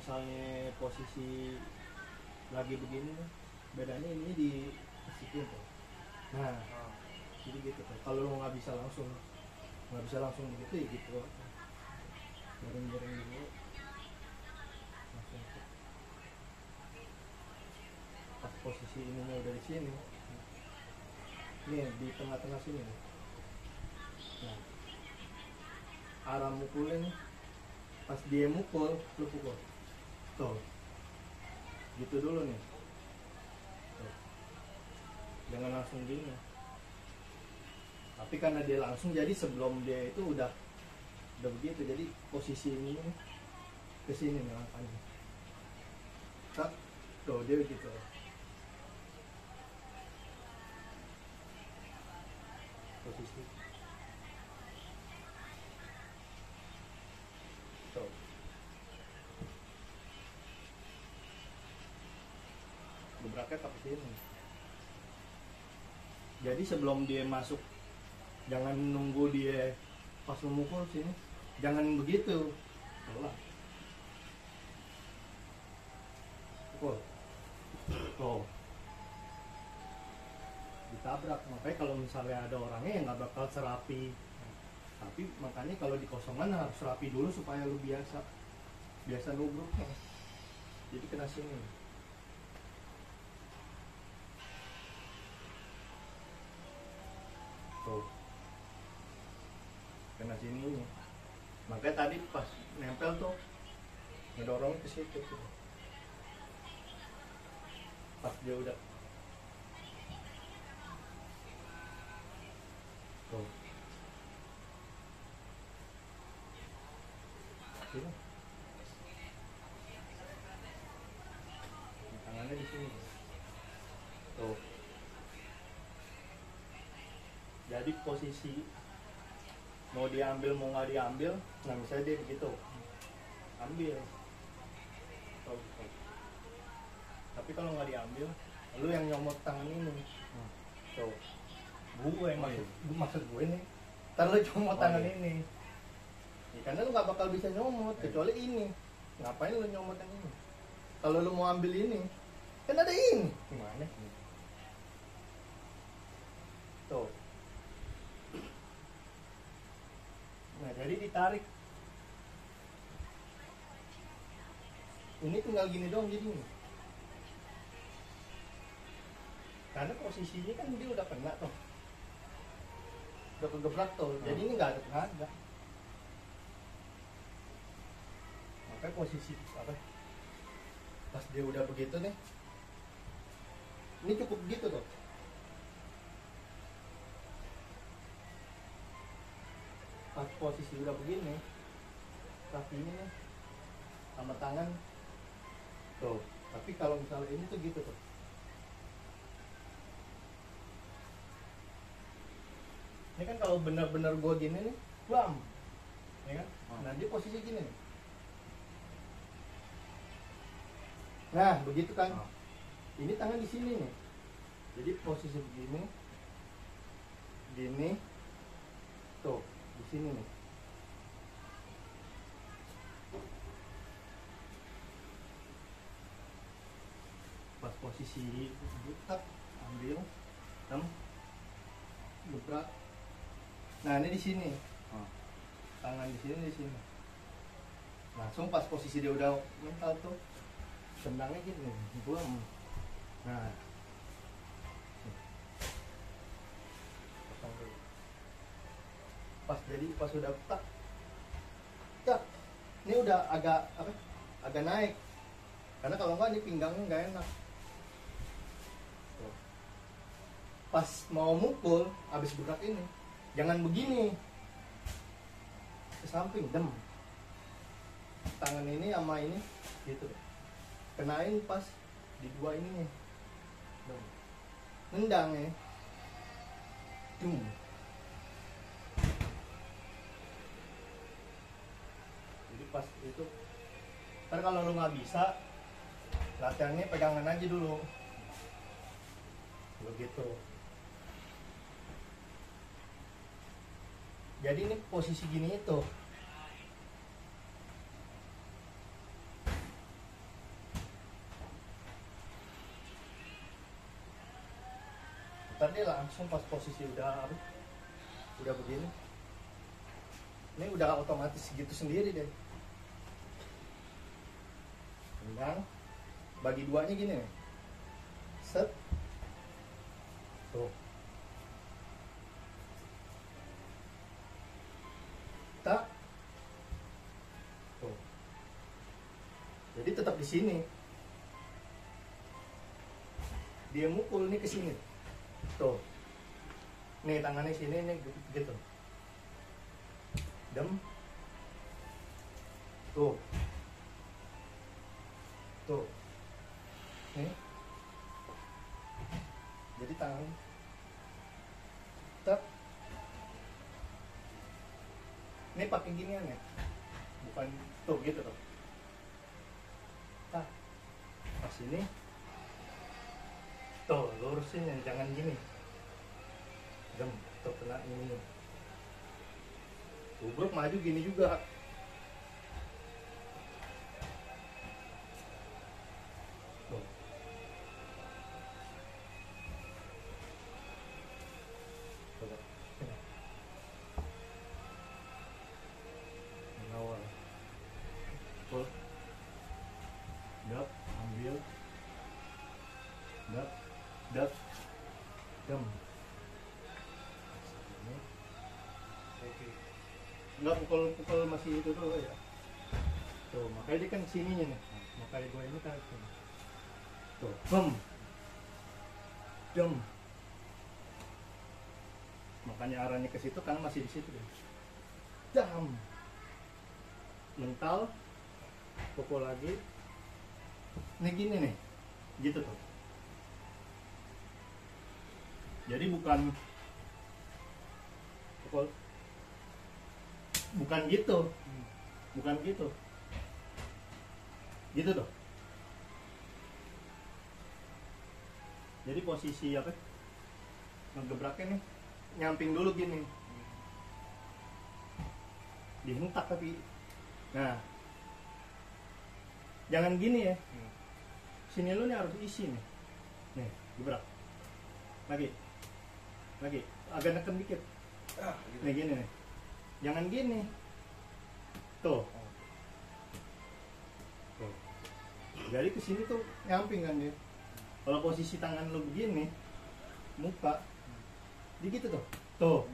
misalnya posisi lagi begini, bedanya ini di situ tuh. Nah, jadi gitu tuh. Kalau lo nggak bisa langsung begitu ya gitu. Miring-miring dulu. Langsung tuh. Pas posisi ininya udah di sini. Nih di tengah-tengah sini nih. Nah, arah mukulnya nih. Pas dia mukul, lu pukul. Tuh. Gitu dulu nih. Tuh. Jangan langsung gini. Tapi karena dia langsung, jadi sebelum dia itu udah begitu, jadi posisi ini ke sini nih langkahnya. Tak, tuh dia gitu. Posisi. Tuh. Gebraknya ke sini. Jadi sebelum dia masuk, jangan nunggu dia pas memukul sini, jangan begitu. Salah. Pukul. Tuh. Ditabrak. Makanya kalau misalnya ada orangnya yang nggak bakal serapi. Tapi makanya kalau di kosongan harus rapi dulu supaya lu biasa nubruknya. Jadi kena sini. Tuh. Kena sini. Makanya tadi pas nempel tuh ngedorong ke situ tuh. Pas dia udah tuh. Sini. Tangannya di sini. Tuh. Jadi posisi mau diambil mau nggak diambil, nah misalnya dia begitu, ambil. Tuh. Tapi kalau nggak diambil, lu yang nyomot tangan ini. Tuh. Gue yang maksud gue nih, ntar lu nyomot tangan ini. Ya, karena lu nggak bakal bisa nyomot kecuali ini. Ngapain lu nyomot yang ini? Kalau lu mau ambil ini, kan ada ini. Gimana? Tuh. Nah, jadi ditarik. Ini tinggal gini dong jadinya. Karena posisinya kan dia udah kena tuh. Udah kegebrak tuh. Jadi ini nggak ada tenaga. Makanya posisi apa? Pas dia udah begitu nih. Ini cukup gitu tuh. Pas posisi udah begini, kakinya nih sama tangan tuh. Tapi kalau misalnya ini tuh gitu tuh. Ini kan kalau benar-benar gue gini nih, blam, ya kan? Nah dia posisi gini nih. Nah begitu kan? Ini tangan di sini nih. Jadi posisi begini, gini, tuh di sini nih. Pas posisi butak, ambil, gebrak. Nah ini di sini, tangan di sini. Langsung pas posisi dia udah mental tuh, tendangnya gini, buang. Nah, pas udah tak, ini udah agak naik. Karena kalau enggak ini pinggangnya nggak enak. Pas mau mukul, habis gebrak ini, jangan begini, ke samping, dem. Tangan ini sama ini, gitu. Kenain pas di dua ini nih, nendang ya, Jadi pas itu, ntar kalau lu nggak bisa, latihannya pegangan aja dulu, begitu. Jadi ini posisi gini itu, langsung pas posisi udah begini, ini udah otomatis gitu sendiri deh. Tendang, bagi duanya gini nih, set, tuh, tak, tuh, jadi tetap di sini. Dia mukul nih ke sini, tuh, nih tangannya sini nih gitu, dem, tuh, tuh, nih, jadi tangan, tak, ini pakai ginian ya, bukan tuh gitu tuh, tak, pas ini. Tuh, lurusin ya, jangan gini. Dem, tuh kena ini. Tubruk maju gini juga. Tuh. Coba. Mengawal. Pull. Dap, ambil. Dap. Dap, dem, nggak pukul masih itu tuh ya. Tuh makanya dia kan sininya nih, makanya gue ini tarik tuh, bem, dem, makanya arahnya ke situ karena masih di situ deh. Jam, mental, pukul lagi, ini gini nih, gitu tuh. Jadi bukan pukul, bukan gitu, gitu tuh. Jadi posisi apa? Ngegebraknya nih, nyamping dulu gini, dihentak tapi, nah, jangan gini ya. Sini lu nih harus isi nih, gebrak, lagi, agak neken dikit, gitu. Nih gini nih, jangan gini, tuh. Jadi kesini tuh nyamping kan dia. Kalau posisi tangan lo begini, muka, dia gitu tuh, tuh.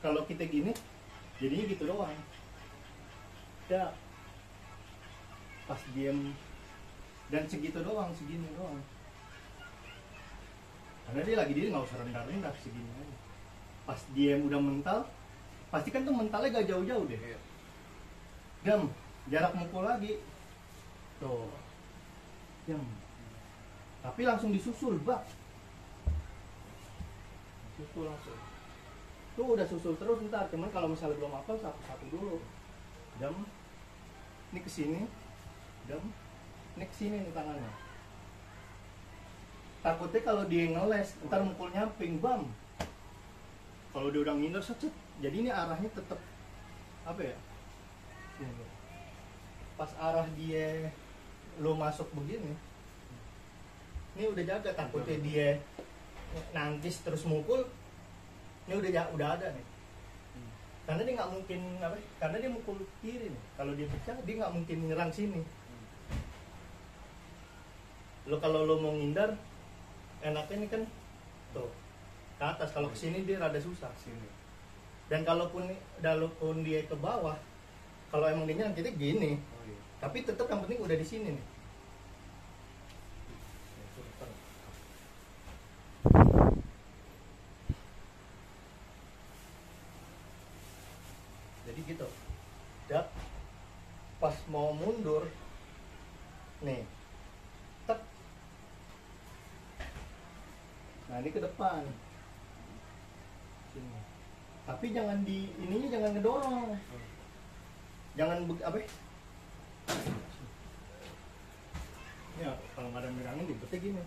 Kalau kita gini, jadinya gitu doang. Ya, pas diem dan segitu doang, segini doang. Karena dia nggak usah rendah-rendah, segini aja. Pas diem udah mental, pasti kan tuh mentalnya gak jauh-jauh deh. Jam, jarak mukul lagi. Tuh. Jam. Tapi langsung disusul, bak. Susul langsung. Tuh udah susul terus ntar. Cuman kalau misalnya belum hafal, satu-satu dulu. Jam. Ini kesini. Jam. Ini kesini nih tangannya. Takutnya kalau dia ngeles, ntar mukul nyamping, bam. Kalau dia udah ngindar, secet. Jadi ini arahnya tetap apa ya? Pas arah dia lo masuk begini, ini udah jaga, takutnya dia nangkis terus mukul, ini udah ada nih. Karena dia nggak mungkin apa? Karena dia mukul kiri nih. Kalau dia pecah, dia nggak mungkin nyerang sini. Kalau lo mau ngindar, enaknya ini kan tuh ke atas. Kalau kesini dia rada susah sini. Dan kalaupun dia ke bawah, kalau emang dia nyerang kita gini. Tapi tetap yang penting udah di sini nih. Jadi gitu. Dak, pas mau mundur, nih, tek. Nah ini ke depan. Sini. Tapi jangan ininya jangan ngedorong. Jangan apa? Ya, kalau nggak ada megangin dibetnya gini.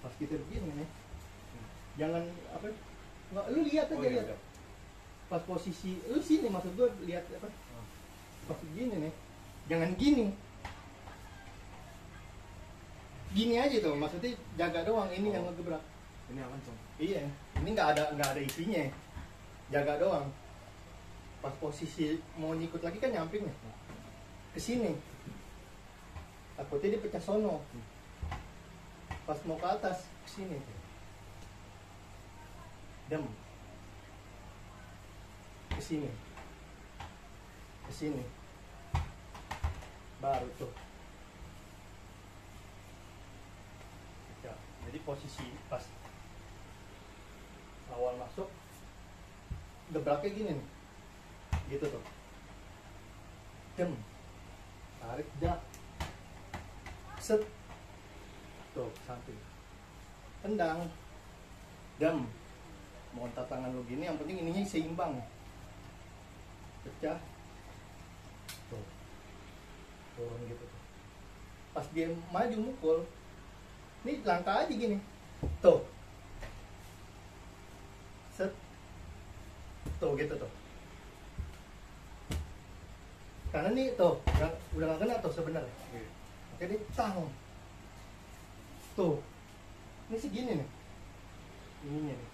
Pas kita begini nih, jangan apa? Nggak, lu lihat aja lihat. Pas posisi lu sini, maksud gue lihat apa? Pas gini nih, jangan gini. Gini aja tuh, maksudnya jaga doang ini yang ngegebrak. Ini aman cong. Iya, ini nggak ada isinya, jaga doang. Pas posisi mau nyikut lagi kan nyamping nih, ke sini. Takutnya dia pecah sono. Pas mau ke atas, ke sini. Dem. Ke sini. Ke sini. Baru tuh. Ya, jadi posisi pas awal masuk gebraknya gini nih, gitu tuh, dem, tarik jak, set, tuh samping, tendang, dem, mau angkat tangan lu gini, yang penting ininya seimbang, pecah, tuh, turun gitu tuh. Pas dia maju mukul, ini langkah aja gini, tuh. Set. Tuh gitu tuh. Karena nih tuh udah nggak kena tuh sebenarnya. Oke deh, tang. Tuh. Ini segini nih. Ininya nih.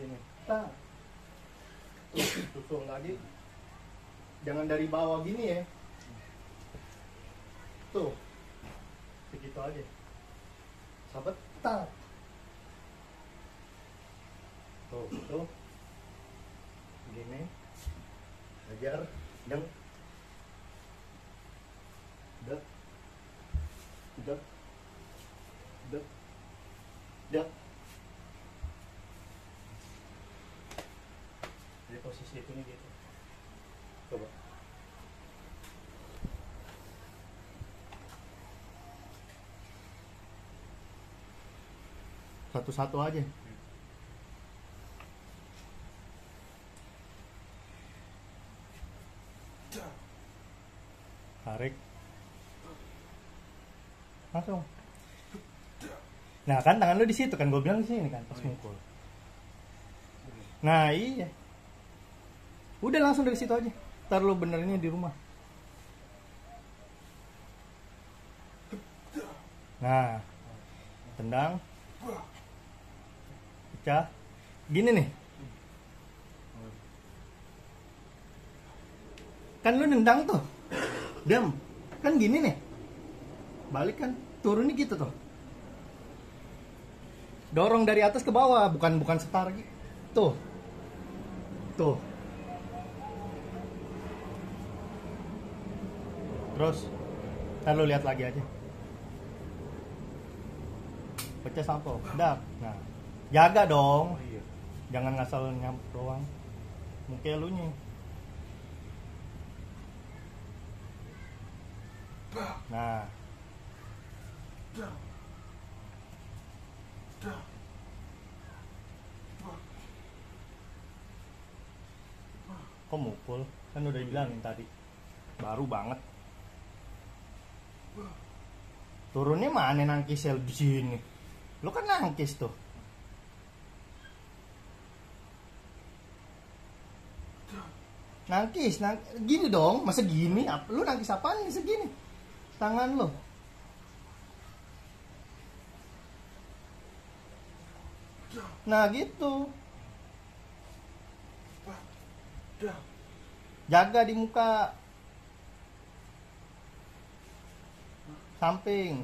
Sini. Tang. Tuh lagi. Jangan dari bawah gini ya. Tuh. Segitu aja. Sahabat, tang. Tuh, gini, ajar, deng, dek, dek, dek, dek. Jadi posisi itu nih gitu. Coba. Satu-satu aja. Tarik, langsung. Nah kan tangan lu di situ kan, gue bilang di sini kan pas mukul. Nah iya, udah langsung dari situ aja. Ntar lu benerinnya di rumah. Nah, tendang, pecah, gini nih. Kan lu nendang tuh. Dem, kan gini nih, balik kan, turunnya gitu tuh, dorong dari atas ke bawah, bukan setar gitu, tuh, terus, ntar lu lihat lagi aja, pecah sampo, dak, nah, jaga dong, jangan ngasal nyampe doang, mungkin lu nya. Nah, kok mukul? Kan udah bilangin tadi, baru banget. Turunnya mana nangkis di sini? Lu kan nangkis tuh. Nangkis, gini dong, masa gini? Lu nangkis apaan nih segini? Tangan lo. Nah gitu. Jaga di muka. Samping.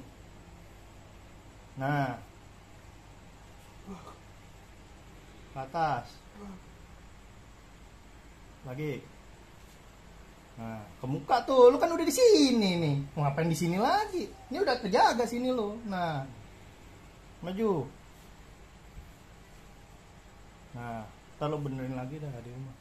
Nah. Ke atas. Lagi. Nah, ke muka tuh, lu kan udah di sini nih. Mau ngapain di sini lagi? Ini udah terjaga sini lo. Nah, maju. Nah, ntar lu benerin lagi dah di rumah.